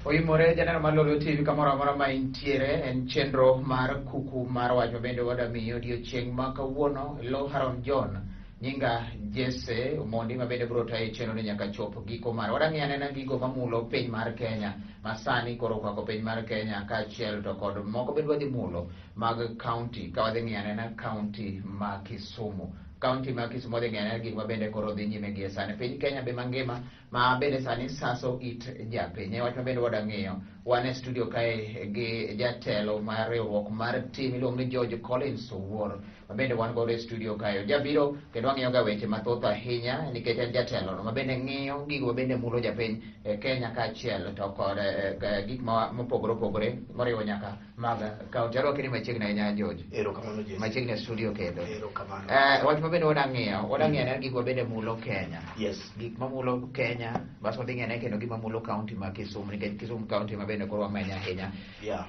Oimore janero malolo TV kamoro amora ma intiere en chenro mar kuku mar wacho bende wada miyo odiochieng' ma kawuono Lo Haron John nyinga Jesse Omondi ma bende biro tayo chenro ni nyaka chop giko mar wada ng'iyo anena gigo mamulo piny mar Kenya masani koro kwako piny mar Kenya kaachiel to kod moko bende wadhi mulo mag county ka wadhi ng'iyo anena county ma Kisumu. County ma Kisumu wadhi ng'iyo anena gik ma bende koro dhi nyime gi sani piny Kenya be mangima ma bende sani saso it japiny. Wach ma bende wada ng'iyo wan e studio kae gi jatelo mar riwruok mar tim iluongo ni George Collins Owuor ma bende wan godo e studio kae. Jabiro kendo wang'iyo ga weche mathoth ahinya nikech en jatelo no ma bende ng'iyo gigo ma bende mulo japiny e Kenya kaachiel to kod gik mopogore opogore moriwo nyaka mag kaunti. Arwakni machiegni ahinya George. Erokamano Jesse. Machiegni e studio kendo. Erokamano. Wach ma bende wada ng'iyo en gik ma bende mulo Kenya. Yes. Gik mamulo Kenya bas wadhi ng'iyo kendo gima mulo county ma Kisumu nikech Kisumu county ma bende koro wameny ahinya. Yeah.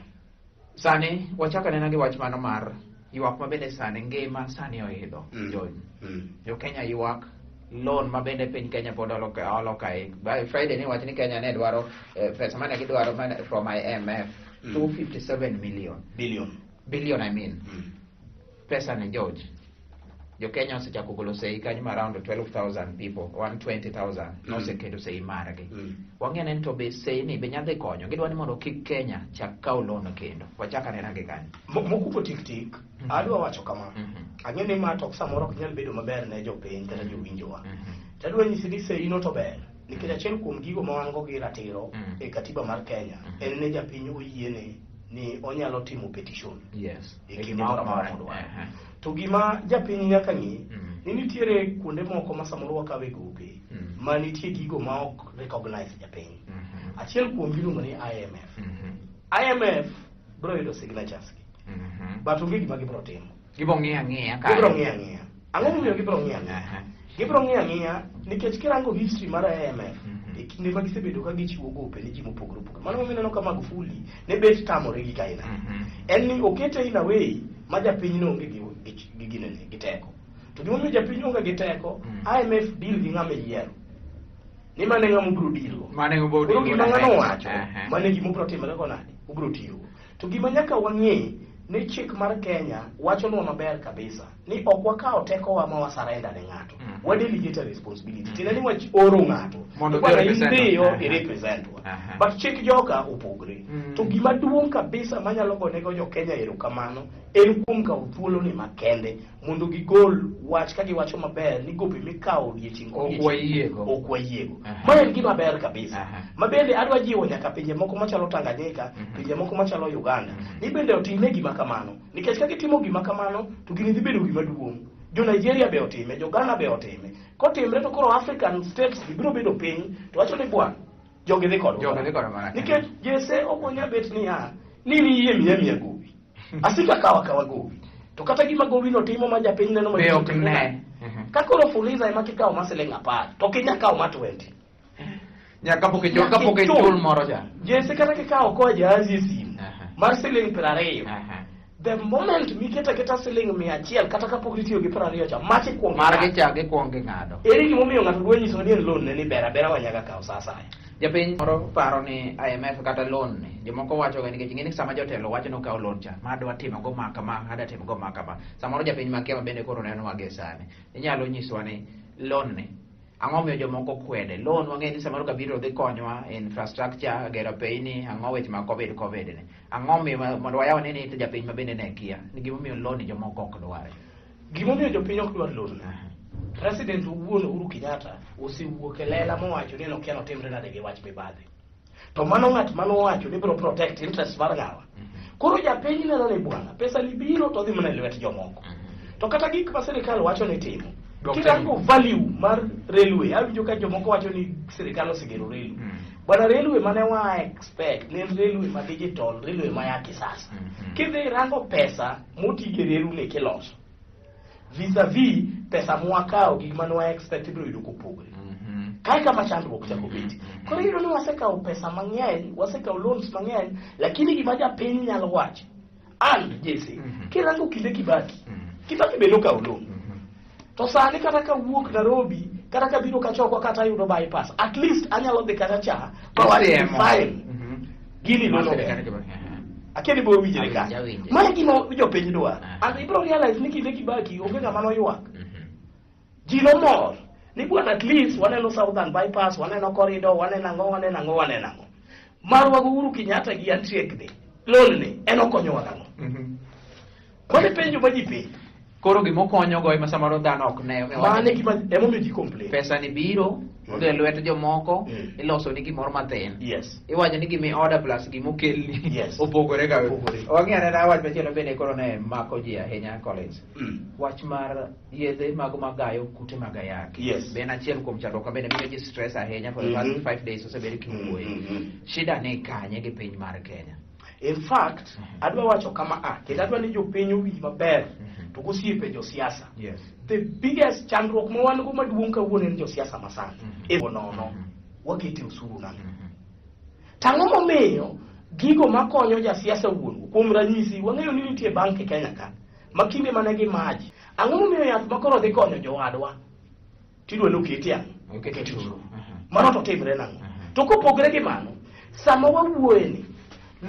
Sani wachako anena gi wach mano mar ywak ma bende sani ngima sani oidho George. Jo Kenya ywak loan ma bende piny Kenya pod olo kae. By Friday ni wach ni Kenya ne dwaro pesa mane gidwaro from IMF 257 million. Billion I mean. Pesa ni George. Jo Kenya osechako golo sei kanyo ma around 12,000 people, 120,000 noseketo sei margi. Wang'eyo ni to be sei ni be nyadhi konyo. Gidwa ni mondo kik Kenya chak kaw loan kendo. Wachaka nena gi kanyo. Mokupo tik adwa wacho kama. Ang'e ni ma tok samoro ok nyal bedo maber ne jopiny kata jowinjowa. Tadwa nyisi ni sei no to ber. Nikech achiel kuom gigo ma wan go gi ratiro e katiba mar Kenya en ne japiny oyiene ni onyalo timo petition. Yes. E kinde moro amora modwaro. To gima japiny nyaka ng'i ni nitiere kuonde moko ma samoro wakawe gope ma nitie gigo ma ok recognize japiny. Achiel kuom gigo ni IMF. IMF bro yudo signatures gi. But onge gima gibro timo. Gibro ng'iyo ang'iya ka. Gibro ng'iyo ang'iya. Ang'o momiyo gibro ng'iyo ang'iya? Gibro ng'iyo ang'iya nikech kirango history mar IMF e kinde ma gisebedo ka gichiwo gope ne ji mopogore opogore. Mano momiyo ineno ka Magufuli ne bet tamore gi kaina. En ni okete in a way ma japiny no onge gi ginene gi teko. To gima omiyo japiny onge gi teko, IMF deal gi ng'ama yiero. Ni mane ng'ama biro deal go. Mane ubro deal. Gima ng'ano wacho, mane gima biro timore go nade? Ubro tiyo. To gima nyaka wang'e ni chik mar Kenya wacho nwa maber kabisa ni ok wakawo teko wa ma wasarenda ne ng'ato. Wa delegate responsibility. Tena ni wach oro ng'ato. Mondo ndiyo i represent wa. But chik joka opogre. To gima duong' kabisa manyalo gonego jo Kenya erokamano en kuom kawo thuolo ni makende mondo gigol wach ka giwacho maber ni gope mikawo odiechieng' ok wayiego. Ma en gima ber kabisa. Ma bende adwa jiwo nyaka pinje moko machalo Tanganyika, pinje moko machalo Uganda, ni bende otime gima kamano. Nikech ka gitimo gima kamano to gini dhi bedo gima duong'. Jo Nigeria be otime, jo Ghana be otime. Kotimre to koro African states biro bedo piny to wacho ni bwana jogi dhi kodwa. Nikech Jesse okonya bet ni ni yie miya gowi. Asika kawa gowi. To kata gima gowi no timo ma japiny neno ma ok ne. Ka koro Fuliza ema kikawo maseling 10 to kinya kawo ma 20. Nyaka poke chul moro ja. Jesse kata kikawo ko jahazi sim. Mar siling 20. The moment miketa siling 100 kata kapok itiyo gi 20 cha machi kuongo margi chage kuongo ng'ado. Ere gima omiyo ng'ato dwa nyiso ni loan ne ni bera wanyaga kawo sasa. Japiny moro paro ni IMF kata loan ni jomoko wacho ga nikech ng'eni sama jotelo wacho no kawo loan cha ma dwa timo go makama ada timo go makama samoro japiny makia bende koro neno wage sani inyalo nyiswa ni loan ni ang'o miyo jomoko kwede loan wang'eni samoro kabiro dhi konyowa infrastructure gero piny ang'o weche mag covid ni ang'o miyo mondo wayaw ni japiny ma bende ne kia ni gima miyo loan jomoko ok dware. Gima miyo jopiny ok dwar loan President Uhuru Kenyatta osewuok e lela mowacho ni nokia notimre nade gi wach mibadhi. To mano ng'at mano wacho ni biro protect interest mar ng'awa. Koro japiny neno ni bwana pesa ni biro to dhi mana lwet jomoko. To kata gik ma sirikal wacho ni timo. Kirango value mar railway, awinjo ka jomoko wacho ni sirikal osegero railway. Bwana railway mane wa expect ni railway ma digital, railway ma ya kisasa. Kidhi rango pesa motige railway kiloso. Vis-a-vis pesa mwakao gik mane wa expect biro yudo kopogre. Kai kama chandruok chako beti. Koro yudo ni wasekawo pesa mang'eny, wasekawo loans mang'eny, lakini gima japiny nyalo wacho. Jesse, kirango kinde Kibaki bendo kawo loan. To sani kata ka wuok Nairobi kata ka biro ka chokwa kata yudo bypass, at least anyalo dhi kata cha pa wadi fine gini lono akeni bo winjre ka ma gino jopiny dwa and ibro realize ni kinde Kibaki onge ng'ama noywak ji nomor ni bwana at least waneno Southern Bypass, waneno corridor, waneno ang'o marwa go Uhuru Kenyatta gi Antiekne lolne en okonyowa nang'o kone penjo ma ji penjo koro gimokonyo go ema samaro dhano ok ne mane gima emomiyo ji complain pesa ni biro odhi e lwet jomoko iloso ni gimoro mathin yes iwacho ni gimi order plus gimokelni yes opogore ka wang'eyo na wach machielo bende koro ne mako ji ahinya Collins wach mar yedhe mago magayo kute mag ayaki yes be en achiel kuom chandruok bende miyo ji stress ahinya for the past 5 days osebedo kiwuoye shida ni kanye gi piny mar Kenya. In fact adwa wacho kama kendo adwa ni jopiny owinj maber to gosiepe josiasa. Yes. The biggest chandruok ma wan go maduong' kawuono en josiasa masani nono wakete osuru nang'o tang'o momiyo gigo makonyo jasiasa wuon kuom ranyisi wang'eyo ni nitie bank e Kenya ka makinde mane gi maji ang'o momiyo yath makoro dhi konyo jowadwa tidwa noketi ang'o oketi osuru mano to timre nang'o to kopogre gi mano sama wawuoye ni